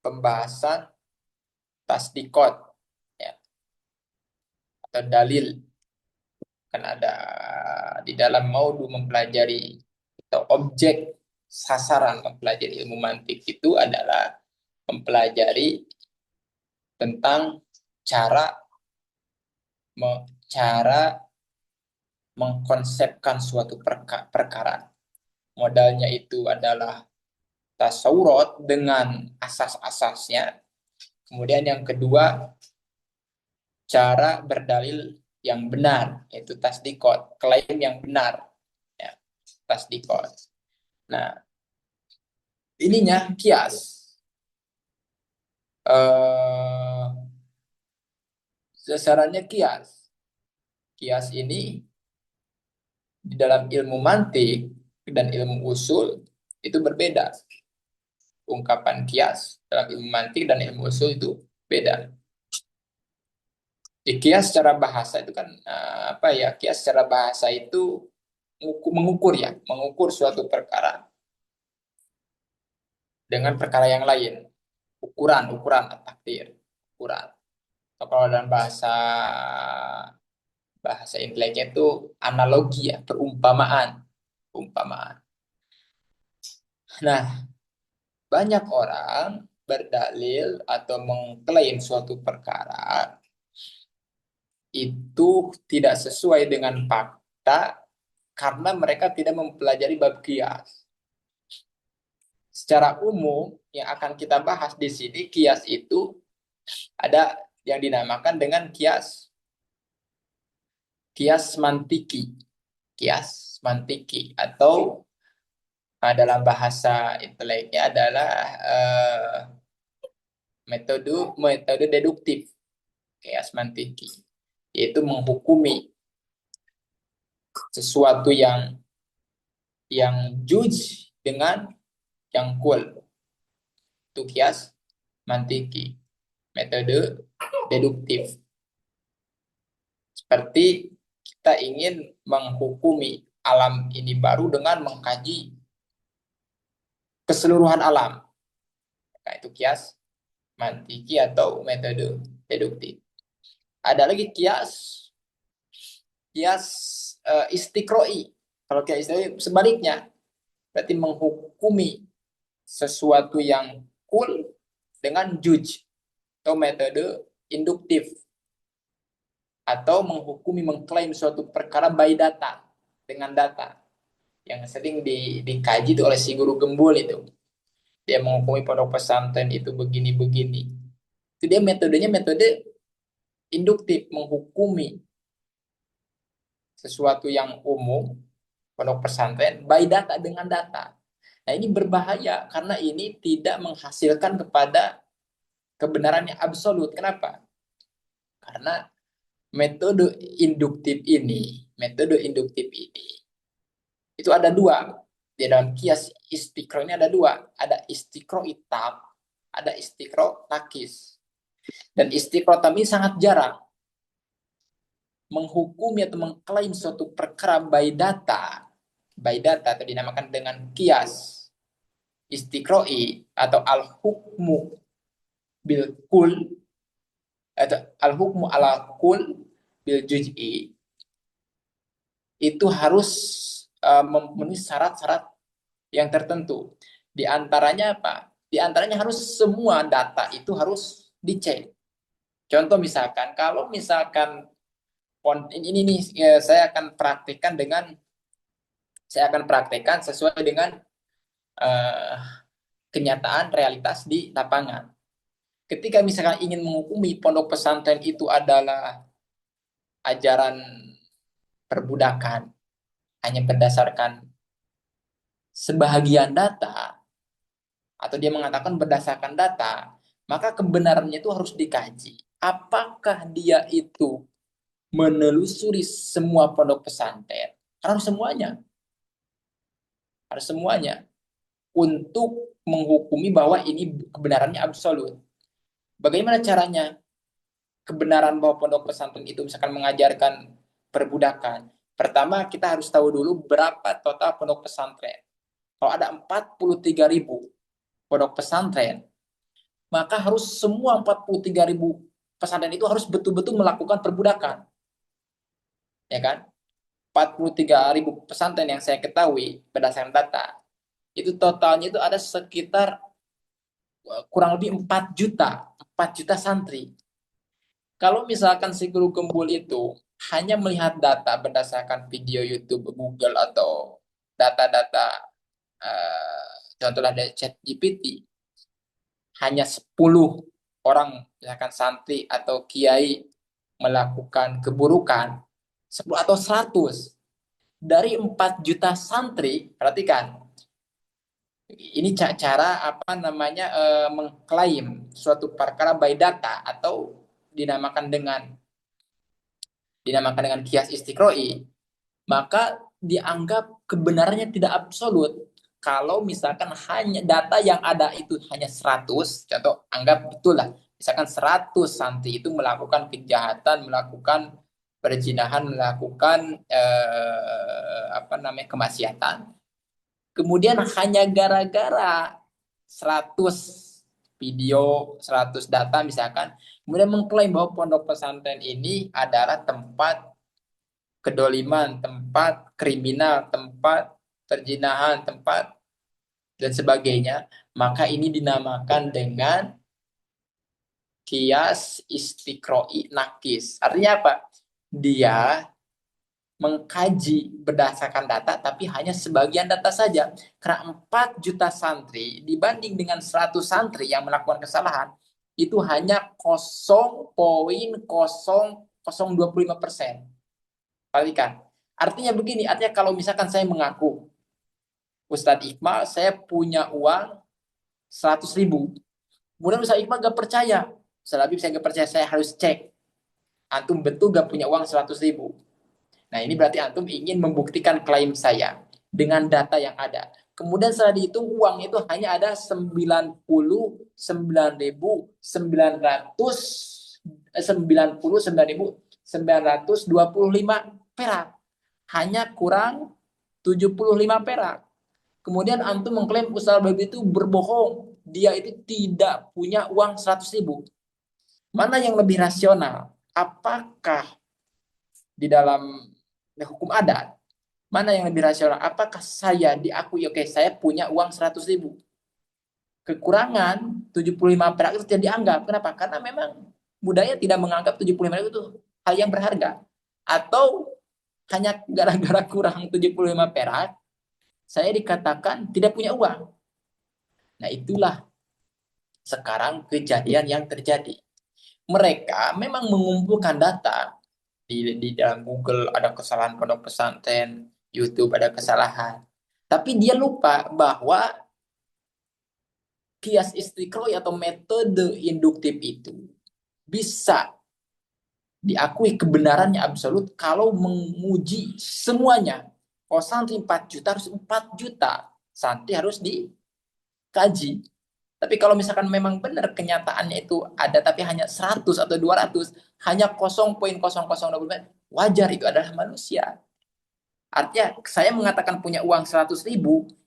pembahasan tasdikot ya, atau dalil. Kan ada di dalam maudu mempelajari atau objek sasaran mempelajari ilmu mantik itu adalah mempelajari tentang cara mengkonsepkan suatu perkara. Modalnya itu adalah tasawurat dengan asas-asasnya. Kemudian yang kedua, cara berdalil yang benar, yaitu tasdikot, klaim yang benar. Ya, tasdikot. Nah, ininya kias. Sasarannya kias. Kias ini di dalam ilmu mantik dan ilmu usul itu berbeda. Ungkapan kias dalam ilmu mantik dan ilmu usul itu beda. Di kias secara bahasa itu kan kias secara bahasa itu mengukur suatu perkara dengan perkara yang lain. Ukuran takdir, ukuran. Kalau dalam bahasa inteleknya itu analogi ya, perumpamaan. Nah, banyak orang berdalil atau mengklaim suatu perkara itu tidak sesuai dengan fakta karena mereka tidak mempelajari bab kias. Secara umum yang akan kita bahas di sini, kias itu ada yang dinamakan dengan kias mantiki. Kias mantiki atau dalam bahasa inteleknya adalah metode deduktif, kias mantiki, yaitu menghukumi sesuatu yang judge dengan yang kul. Itu kias mantiki, metode deduktif. Seperti kita ingin menghukumi alam ini baru dengan mengkaji keseluruhan alam. Nah, itu kias mantiki atau metode deduktif. Ada lagi kias istiqroi. Kalau kias istiqroi sebaliknya, berarti menghukumi sesuatu yang cool dengan judge atau metode induktif, atau menghukumi mengklaim suatu perkara by data, dengan data yang sering dikaji itu oleh si guru gembul itu. Dia menghukumi pondok pesantren itu begini-begini. Itu dia metodenya metode induktif, menghukumi sesuatu yang umum pondok pesantren by data, dengan data. Nah, ini berbahaya karena ini tidak menghasilkan kepada kebenaran yang absolut. Kenapa? Karena metode induktif ini itu ada dua. Di dalam kias istiqro ini ada dua. Ada istiqro itam, ada istiqro nakis. Dan istiqro tam ini sangat jarang. Menghukumi atau mengklaim suatu perkara by data atau dinamakan dengan kias istiqroi atau al-hukmu bil kul atau al-hukmu ala kul bil juz'i, itu harus memenuhi syarat-syarat yang tertentu. Di antaranya apa? Di antaranya harus semua data itu harus dicek. Contoh misalkan, kalau misalkan ini nih saya akan praktekkan sesuai dengan kenyataan realitas di lapangan. Ketika misalkan ingin menghukumi pondok pesantren itu adalah ajaran perbudakan hanya berdasarkan sebahagian data, atau dia mengatakan berdasarkan data, maka kebenarannya itu harus dikaji. Apakah dia itu menelusuri semua pondok pesantren? Harus semuanya untuk menghukumi bahwa ini kebenarannya absolut. Bagaimana caranya? Kebenaran bahwa pondok pesantren itu misalkan mengajarkan perbudakan. Pertama, kita harus tahu dulu berapa total pondok pesantren. Kalau ada 43.000 pondok pesantren, maka harus semua 43.000 pesantren itu harus betul-betul melakukan perbudakan. Ya kan? 43.000 pesantren yang saya ketahui berdasarkan data, itu totalnya itu ada sekitar kurang lebih 4 juta santri. Kalau misalkan si guru gembul itu hanya melihat data berdasarkan video YouTube, Google, atau data-data contohnya dari ChatGPT, hanya 10 orang misalkan santri atau kiai melakukan keburukan, 10 atau 100 dari 4 juta santri. Perhatikan, ini cara mengklaim suatu perkara by data atau dinamakan dengan kias istiqroi, maka dianggap kebenarannya tidak absolut. Kalau misalkan hanya data yang ada itu hanya 100, contoh anggap betul lah, misalkan 100 santri itu melakukan kejahatan, melakukan perzinahan, melakukan kemaksiatan. Kemudian hanya gara-gara 100 video, 100 data misalkan, kemudian mengklaim bahwa pondok pesantren ini adalah tempat kedoliman, tempat kriminal, tempat perzinahan, tempat dan sebagainya, maka ini dinamakan dengan kias istiqroi nakis. Artinya apa? Dia mengkaji berdasarkan data, tapi hanya sebagian data saja. Karena 4 juta santri dibanding dengan 100 santri yang melakukan kesalahan, itu hanya 0,0025%. Perhatikan. Artinya begini, artinya kalau misalkan saya mengaku, Ustadz Iqmal, saya punya uang 100.000. Kemudian Ustadz Iqmal gak percaya. Ustadz Habib, saya gak percaya, saya harus cek. Antum betul gak punya uang 100.000. Nah, ini berarti antum ingin membuktikan klaim saya dengan data yang ada. Kemudian setelah dihitung uang itu hanya ada 99.925 perak. Hanya kurang 75 perak. Kemudian antum mengklaim Ustaz Babi itu berbohong. Dia itu tidak punya uang 100.000. Mana yang lebih rasional? Apakah di dalam hukum adat, mana yang lebih rasional? Apakah saya diakui, oke, saya punya uang 100.000. Kekurangan 75 perak itu tidak dianggap. Kenapa? Karena memang budaya tidak menganggap 75 perak itu hal yang berharga. Atau hanya gara-gara kurang 75 perak, saya dikatakan tidak punya uang. Nah, itulah sekarang kejadian yang terjadi. Mereka memang mengumpulkan data di dalam Google ada kesalahan pondok pesantren, YouTube ada kesalahan. Tapi dia lupa bahwa kias istiqroi atau metode induktif itu bisa diakui kebenarannya absolut kalau menguji semuanya. Kalau santri 4 juta harus 4 juta. Santri harus dikaji. Tapi kalau misalkan memang benar kenyataannya itu ada tapi hanya 100 atau 200, hanya 0,0020, wajar, itu adalah manusia. Artinya saya mengatakan punya uang 100.000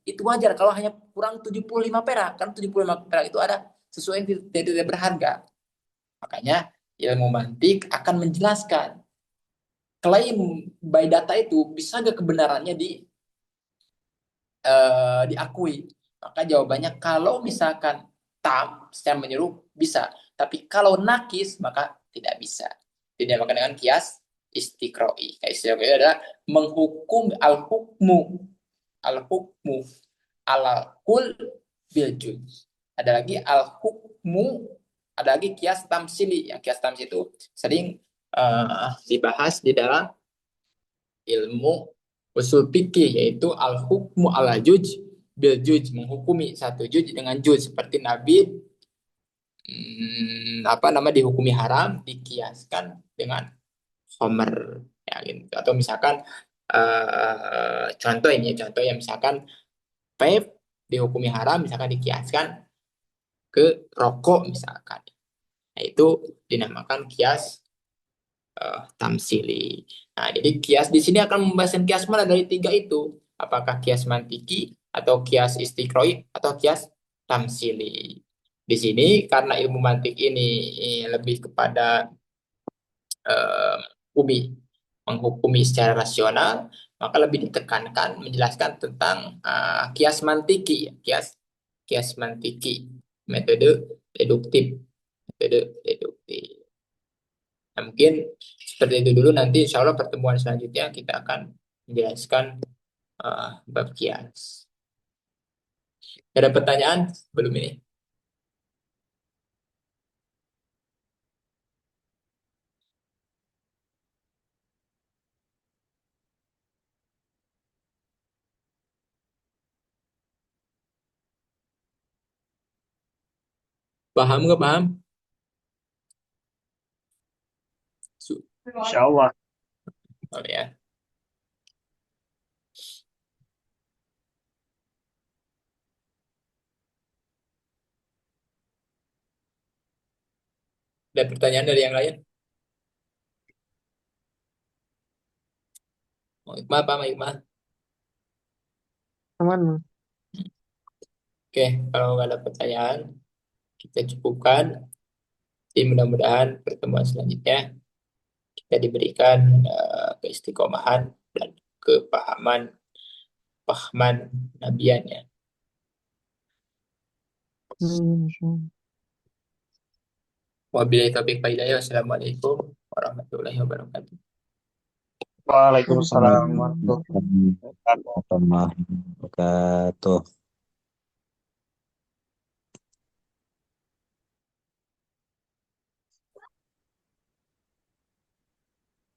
itu wajar kalau hanya kurang 75 perak. Karena 75 perak itu ada sesuatu yang tidak berharga. Makanya ilmu mantik akan menjelaskan klaim by data itu bisa gak kebenarannya diakui. Maka jawabannya kalau misalkan tam secara menyeluruh bisa, tapi kalau nakis maka tidak bisa. Dinamakan dengan kias istiqroi. Kias istiqroi adalah menghukum al-hukmu ala kul bil juz. Ada lagi al-hukmu, ada lagi kias tamsili. Yang kias tamsili itu sering dibahas di dalam ilmu usul fikih, yaitu al-hukmu ala juj bil juj, menghukumi satu juj dengan juj, seperti Nabi dihukumi haram dikiaskan dengan khomer, ya gitu. Atau misalkan contoh yang misalkan vape dihukumi haram misalkan dikiaskan ke rokok misalkan. Nah, itu dinamakan kias tamsili. Nah, jadi kias di sini akan membahas kias mana dari tiga itu? Apakah kias mantiki atau kias istiqroi atau kias tamsili? Di sini karena ilmu mantik ini lebih kepada menghukumi secara rasional, maka lebih ditekankan menjelaskan tentang kias mantiki, kias mantiki, metode deduktif, metode deduktif. Nah, mungkin seperti itu dulu, nanti insya Allah pertemuan selanjutnya kita akan menjelaskan bab kias. Ada pertanyaan sebelum ini? Paham nggak paham? Insya Allah. Oh, ya. Ada pertanyaan dari yang lain? Mau Iqbal apa, Iqbal? Aman, Bang. Oke, kalau nggak ada pertanyaan, kita cukupkan. Jadi mudah-mudahan pertemuan selanjutnya kita diberikan keistiqomahan dan kepahaman nabiannya. Insya Allah. Wabillahi taufiq wal hidayah. Wassalamualaikum warahmatullahi wabarakatuh. Waalaikumsalam Assalamualaikum warahmatullahi wabarakatuh. warahmatullahi wabarakatuh.